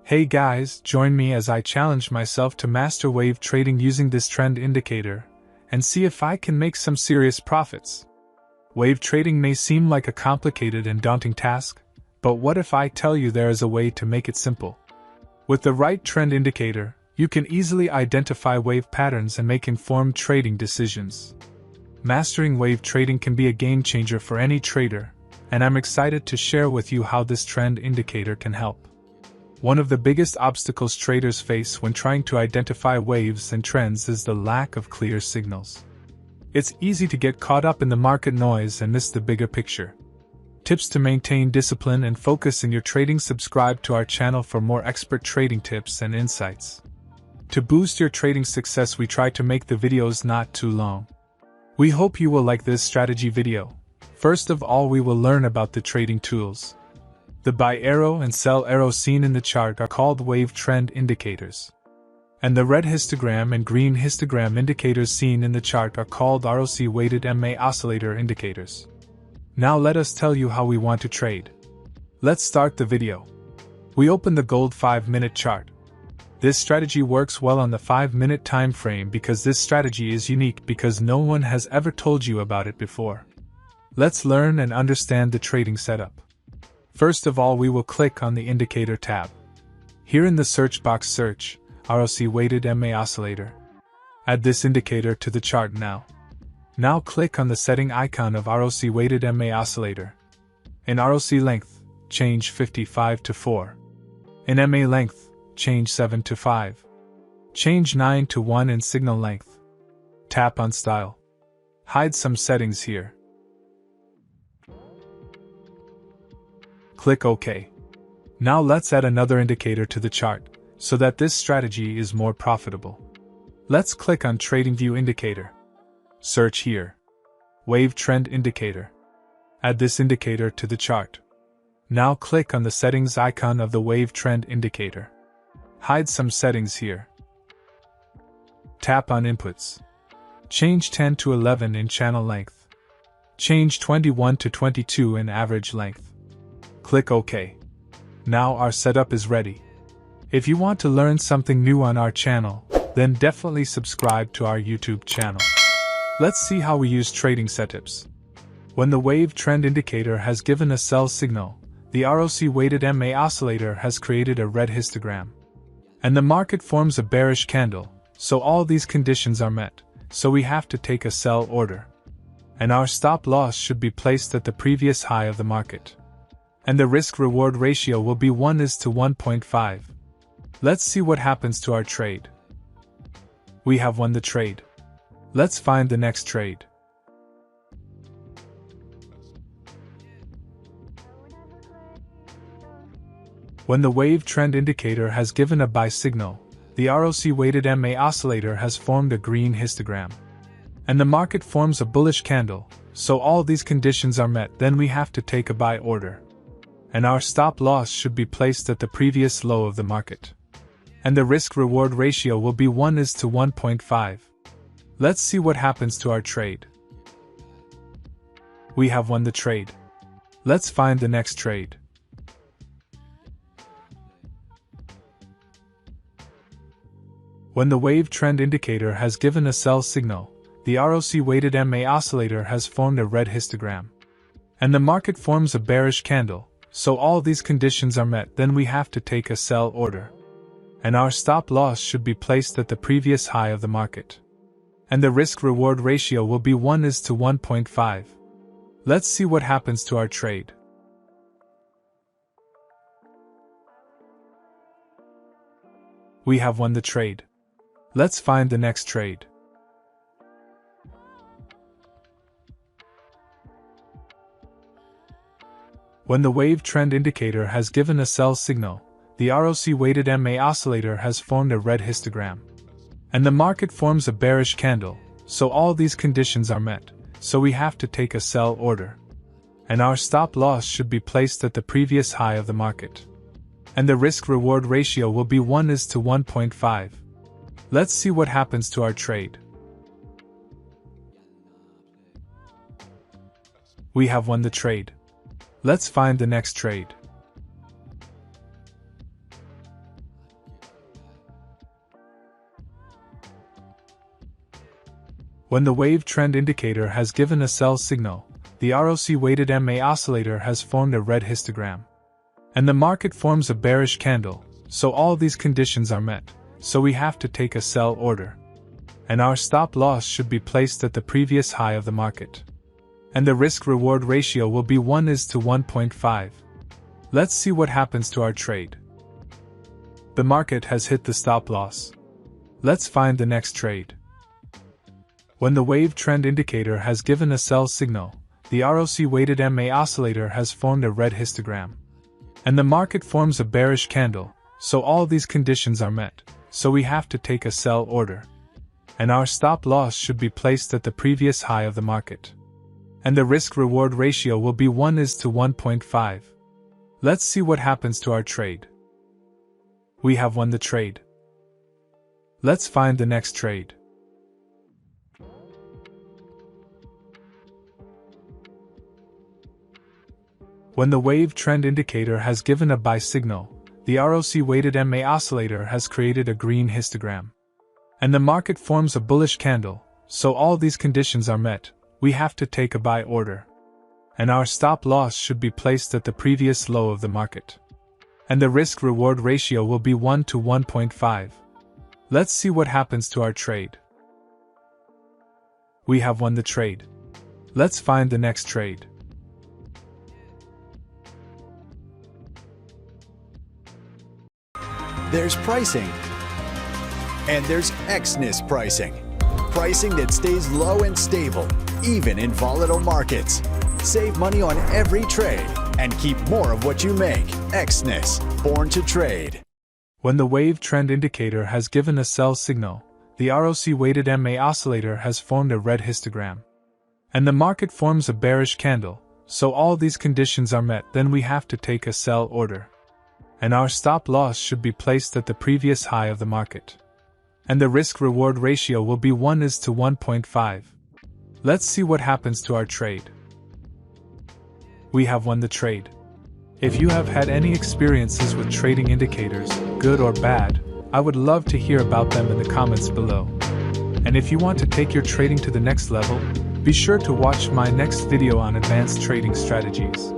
Hey guys, join me as I challenge myself to master wave trading using this trend indicator and see if I can make some serious profits. Wave trading may seem like a complicated and daunting task, but what if I tell you there is a way to make it simple? With the right trend indicator, you can easily identify wave patterns and make informed trading decisions. Mastering wave trading can be a game changer for any trader, and I'm excited to share with you how this trend indicator can help. One of the biggest obstacles traders face when trying to identify waves and trends is the lack of clear signals. It's easy to get caught up in the market noise and miss the bigger picture. Tips to maintain discipline and focus in your trading. Subscribe to our channel for more expert trading tips and insights. To boost your trading success, we try to make the videos not too long. We hope you will like this strategy video. First of all, we will learn about the trading tools. The buy arrow and sell arrow seen in the chart are called wave trend indicators. And the red histogram and green histogram indicators seen in the chart are called ROC weighted MA oscillator indicators. Now let us tell you how we want to trade. Let's start the video. We open the gold 5-minute chart. This strategy works well on the 5-minute time frame because this strategy is unique because no one has ever told you about it before. Let's learn and understand the trading setup. First of all, we will click on the indicator tab. Here in the search box, search ROC weighted MA oscillator. Add this indicator to the chart now. Now click on the setting icon of ROC weighted MA oscillator. In ROC length, change 55 to 4. In MA length, change 7 to 5. Change 9 to 1 in signal length. Tap on style. Hide some settings here. Click OK. Now let's add another indicator to the chart, so that this strategy is more profitable. Let's click on Tradingview indicator. Search here. Wave trend indicator. Add this indicator to the chart. Now click on the settings icon of the wave trend indicator. Hide some settings here. Tap on inputs. Change 10 to 11 in channel length. Change 21 to 22 in average length. Click OK. Now our setup is ready. If you want to learn something new on our channel, then definitely subscribe to our YouTube channel. Let's see how we use trading setups. When the wave trend indicator has given a sell signal, the ROC weighted MA oscillator has created a red histogram. And the market forms a bearish candle, so all these conditions are met, so we have to take a sell order. And our stop loss should be placed at the previous high of the market. And the risk-reward ratio will be 1:1.5. Let's see what happens to our trade. We have won the trade. Let's find the next trade. When the wave trend indicator has given a buy signal, the ROC weighted MA oscillator has formed a green histogram. And the market forms a bullish candle, so all these conditions are met, then we have to take a buy order. And our stop loss should be placed at the previous low of the market. And the risk-reward ratio will be 1:1.5. Let's see what happens to our trade. We have won the trade. Let's find the next trade. When the wave trend indicator has given a sell signal, the ROC weighted MA oscillator has formed a red histogram. And the market forms a bearish candle, so all these conditions are met, then we have to take a sell order. And our stop loss should be placed at the previous high of the market. And the risk-reward ratio will be 1:1.5. Let's see what happens to our trade. We have won the trade. Let's find the next trade. When the wave trend indicator has given a sell signal, the ROC weighted MA oscillator has formed a red histogram. And the market forms a bearish candle, so all these conditions are met, so we have to take a sell order. And our stop loss should be placed at the previous high of the market. And the risk-reward ratio will be 1:1.5. Let's see what happens to our trade. We have won the trade. Let's find the next trade. When the wave trend indicator has given a sell signal, the ROC-weighted MA oscillator has formed a red histogram. And the market forms a bearish candle, so all these conditions are met, so we have to take a sell order. And our stop loss should be placed at the previous high of the market. And the risk-reward ratio will be 1:1.5. Let's see what happens to our trade. The market has hit the stop loss. Let's find the next trade. When the wave trend indicator has given a sell signal, the ROC-weighted MA oscillator has formed a red histogram. And the market forms a bearish candle, so all these conditions are met, so we have to take a sell order. And our stop loss should be placed at the previous high of the market. And the risk-reward ratio will be 1:1.5. Let's see what happens to our trade. We have won the trade. Let's find the next trade. When the wave trend indicator has given a buy signal, the ROC-weighted MA oscillator has created a green histogram. And the market forms a bullish candle, so all these conditions are met, we have to take a buy order. And our stop loss should be placed at the previous low of the market. And the risk-reward ratio will be 1:1.5. Let's see what happens to our trade. We have won the trade. Let's find the next trade. There's pricing. And there's Xness pricing. Pricing that stays low and stable, even in volatile markets. Save money on every trade and keep more of what you make. Xness, born to trade. When the wave trend indicator has given a sell signal, the ROC-weighted MA oscillator has formed a red histogram. And the market forms a bearish candle, so all these conditions are met, then we have to take a sell order. And our stop loss should be placed at the previous high of the market. And the risk-reward ratio will be 1:1.5. Let's see what happens to our trade. We have won the trade. If you have had any experiences with trading indicators, good or bad, I would love to hear about them in the comments below. And if you want to take your trading to the next level, be sure to watch my next video on advanced trading strategies.